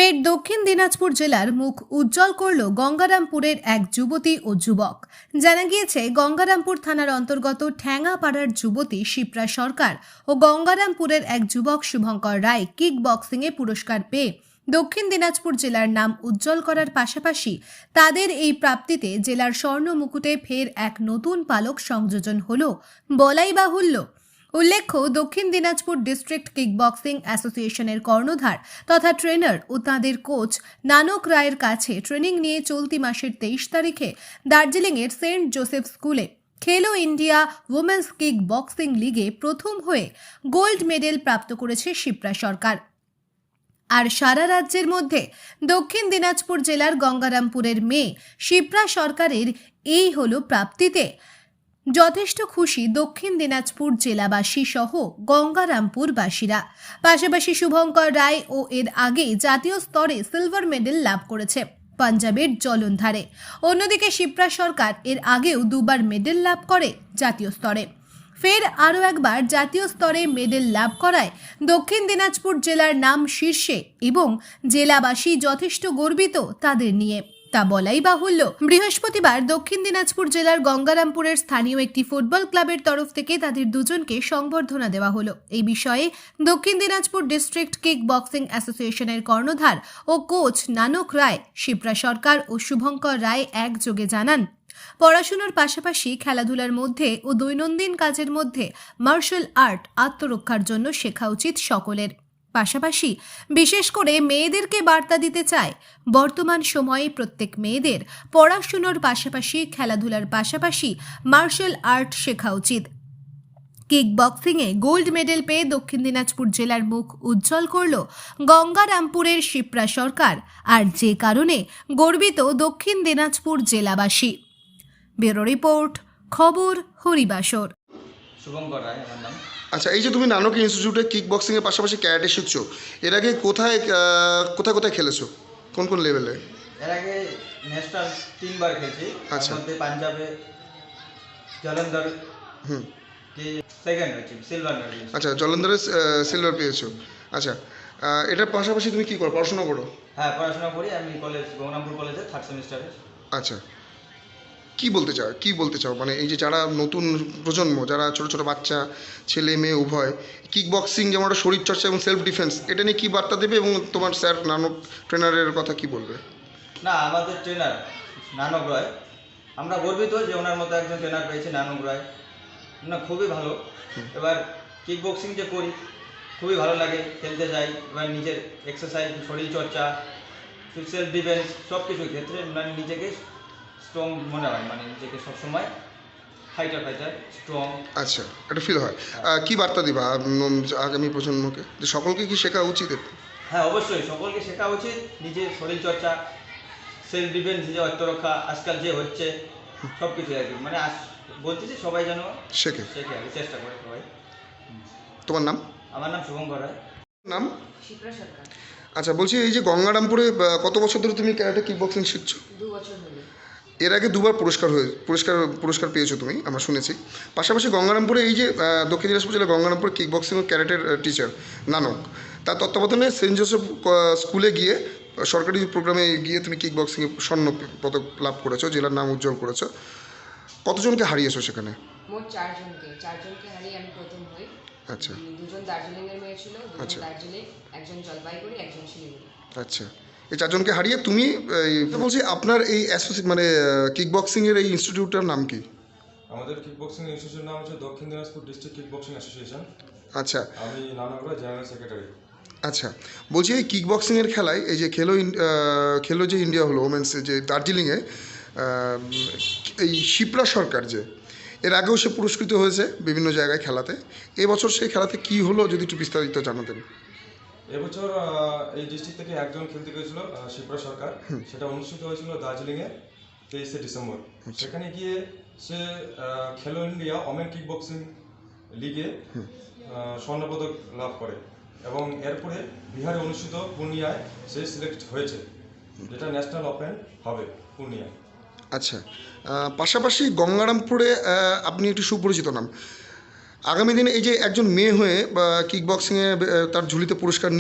ফের দক্ষিণ দিনাজপুর জেলার মুখ উজ্জ্বল করল গঙ্গারামপুরের এক যুবতী ও যুবক। জানা গিয়েছে, গঙ্গারামপুর থানার অন্তর্গত ঠ্যাঙাপাড়ার যুবতী শিপ্রা সরকার ও গঙ্গারামপুরের এক যুবক শুভঙ্কর রায় কিক বক্সিংয়ে পুরস্কার পেয়ে দক্ষিণ দিনাজপুর জেলার নাম উজ্জ্বল করার পাশাপাশি তাদের এই প্রাপ্তিতে জেলার স্বর্ণ মুকুটে ফের এক নতুন পালক সংযোজন হল বলাই বাহুল্য। উল্লেখ্য, দক্ষিণ দিনাজপুর ডিস্ট্রিক্ট কিক বক্সিং অ্যাসোসিয়েশনের কর্ণধার তথা ট্রেনার ও তাঁদের কোচ নানক রায়ের কাছে ট্রেনিং নিয়ে চলতি মাসের 23 তারিখে দার্জিলিংয়ের সেন্ট জোসেফ স্কুলে খেলো ইন্ডিয়া উমেন্স কিক বক্সিং লিগে প্রথম হয়ে গোল্ড মেডেল প্রাপ্ত করেছে শিপ্রা সরকার। আর সারা রাজ্যের মধ্যে দক্ষিণ দিনাজপুর জেলার গঙ্গারামপুরের মেয়ে শিপ্রা সরকারের এই হলো প্রাপ্তিতে যথেষ্ট খুশি দক্ষিণ দিনাজপুর জেলাবাসী সহ গঙ্গারামপুরবাসীরা। পাশাপাশি শুভঙ্কর রায় ও এর আগে জাতীয় স্তরে সিলভার মেডেল লাভ করেছে পাঞ্জাবের জলন্ধরে। অন্যদিকে শিপ্রা সরকার এর আগেও দুবার মেডেল লাভ করে জাতীয় স্তরে। ফের আরও একবার জাতীয় স্তরে মেডেল লাভ করায় দক্ষিণ দিনাজপুর জেলার নাম শীর্ষে এবং জেলাবাসী যথেষ্ট গর্বিত তাদের নিয়ে, তা বলাই বাহুল্য। বৃহস্পতিবার দক্ষিণ দিনাজপুর জেলার গঙ্গারামপুরের স্থানীয় একটি ফুটবল ক্লাবের তরফ থেকে তাদের দুজনকে সংবর্ধনা দেওয়া হলো। এই বিষয়ে দক্ষিণ দিনাজপুর ডিস্ট্রিক্ট কিক বক্সিং অ্যাসোসিয়েশনের কর্ণধার ও কোচ নানক রায় শিপ্রা সরকার ও শুভঙ্কর রায় একযোগে জানান, পড়াশোনার পাশাপাশি খেলাধুলার মধ্যে ও দৈনন্দিন কাজের মধ্যে মার্শাল আর্ট আত্মরক্ষার জন্য শেখা উচিত সকলের। পাশাপাশি বিশেষ করে মেয়েদেরকে বার্তা দিতে চায়, বর্তমান সময়ে প্রত্যেক মেয়েদের পড়াশোনার পাশাপাশি খেলাধুলার পাশাপাশি মার্শাল আর্ট শেখা উচিত। কিক বক্সিংয়ে গোল্ড মেডেল পেয়ে দক্ষিণ দিনাজপুর জেলার মুখ উজ্জ্বল করল গঙ্গারামপুরের শিপ্রা সরকার, আর যে কারণে গর্বিত দক্ষিণ দিনাজপুর জেলাবাসী। ব্যুরো রিপোর্ট, খবর হরিবাসর। শুভঙ্কর রায় আমার নাম। আচ্ছা, এই যে তুমি নানক ইনস্টিটিউটে কিক বক্সিংয়ের পাশাপাশি ক্যারাটে শিখছো, এর আগে কোথায় কোথায় খেলেছো, কোন কোন লেভেলে? এর আগে ন্যাশনাল 3 বার খেলেছি। আচ্ছা। তার মধ্যে পাঞ্জাবে জলন্ধর সেকেন্ড হয়েছি, সিলভার মেডেল। আচ্ছা, জলন্ধরে সিলভার পেয়েছো। আচ্ছা, এটার পাশাপাশি তুমি কি করো, পড়াশোনা করো? হ্যাঁ, পড়াশোনা করি আমি কলেজ গঙ্গারামপুর কলেজে 3rd সেমিস্টারে। আচ্ছা, কি বলতে চাও মানে এই যে যারা নতুন প্রজন্ম, যারা ছোট ছোট বাচ্চা, ছেলে মেয়ে উভয়, কিক বক্সিং যেমন একটা শরীরচর্চা এবং সেলফ ডিফেন্স, এটা নিয়ে কী বার্তা দেবে এবং তোমার স্যার নানক ট্রেনারের কথা কি বলবে? না, আমাদের ট্রেনার নানক রায়, আমরা গর্বিত যে ওনার মতো একজন ট্রেনার পেয়েছি নানক রায়। না, খুবই ভালো। এবার কিক বক্সিং যে করি খুবই ভালো লাগে, খেলতে যাই। এবার নিজের এক্সারসাইজ, শরীরচর্চা, সেলফ ডিফেন্স সব কিছুর ক্ষেত্রে মানে নিজেকে স্ট্রং মনে হয়, মানে নিজেকে সবসময় ফাইটার স্ট্রং। আচ্ছা, একটা ফিল হয়। কি বার্তা দিবা আগামী প্রজন্মকে, যে সকলকে কি শেখা উচিত? হ্যাঁ, অবশ্যই সকলকে শেখা উচিত নিজের শরীরচর্চা, সেলফ ডিফেন্স, নিজের আত্মরক্ষা আজকাল যে হচ্ছে সব কিছু আর কি, মানে বলতেছি সবাই যেন শেখে আর কি, চেষ্টা করে সবাই। তোমার নাম? আমার নাম শুভঙ্কর রায়। নাম? শিপ্রা সরকার। আচ্ছা, বলছি এই যে গঙ্গারামপুরে কত বছর ধরে তুমি ক্যারাটে কিক বক্সিং শিখছো? 2 বছর হলো। এর আগে দুবার পুরস্কার পেয়েছো তুমি, আমরা শুনেছি। পাশাপাশি গঙ্গারামপুরে এই যে দক্ষিণ দিনাজপুর জেলার গঙ্গারামপুর কিক বক্সিং ও ক্যারাটের টিচার নানক, তার তত্ত্বাবধানে সেন্ট জোসেফ স্কুলে গিয়ে সরকারি প্রোগ্রামে গিয়ে তুমি কিক বক্সিংয়ে স্বর্ণ পদক লাভ করেছো, জেলার নাম উজ্জ্বল করেছো। কতজনকে হারিয়েছো সেখানে? মোট 4জনকে হারিয়ে আমি প্রথম হই। আচ্ছা। 2জন দার্জিলিংয়ের মেয়ে ছিল, 2জন আচ্ছা। দার্জিলিং, একজন জলপাইগুড়ি, একজন শিলিগুড়ি। আচ্ছা, এই 4জনকে হারিয়ে তুমি বলছি আপনার এই মানে কিক বক্সিংয়ের এই ইনস্টিটিউটটার নাম কি? আমাদের কিক বক্সিং ইনস্টিটিউটের নাম হচ্ছে দক্ষিণ Dinajpur district kick boxing association. আচ্ছা। আমি নানক রায়, জেনারেল সেক্রেটারি। আচ্ছা, বলছি এই কিক বক্সিংয়ের খেলায় এই যে খেলো যে ইন্ডিয়া হলো ওমেন্সে, যে দার্জিলিংয়ে এই শিপ্রা সরকার, যে এর আগেও সে পুরস্কৃত হয়েছে বিভিন্ন জায়গায় খেলাতে, এবছর সেই খেলাতে কি হলো যদি একটু বিস্তারিত জানাতেন। এবছর এই ডিস্ট্রিক্ট থেকে একজন খেলতে গিয়েছিল, শিপ্রা সরকার। সেটা অনুষ্ঠিত হয়েছিল দার্জিলিংয়ে 23শে ডিসেম্বর। সেখানে গিয়ে সে খেলো ইন্ডিয়া ওমেন কিক বক্সিং লিগে স্বর্ণপদক লাভ করে এবং এরপরে বিহারে অনুষ্ঠিত পূর্ণিয়ায় সে সিলেক্ট হয়েছে, যেটা ন্যাশনাল ওপেন হবে পূর্ণিয়ায়। আচ্ছা, পাশাপাশি গঙ্গারামপুরে আপনি একটু সুপরিচিত নাম। আগামী দিনে এই যে একজন মেয়ে হয়ে কিক বক্সিংয়ে তার ঝুলিতে পুরস্কার নিয়ে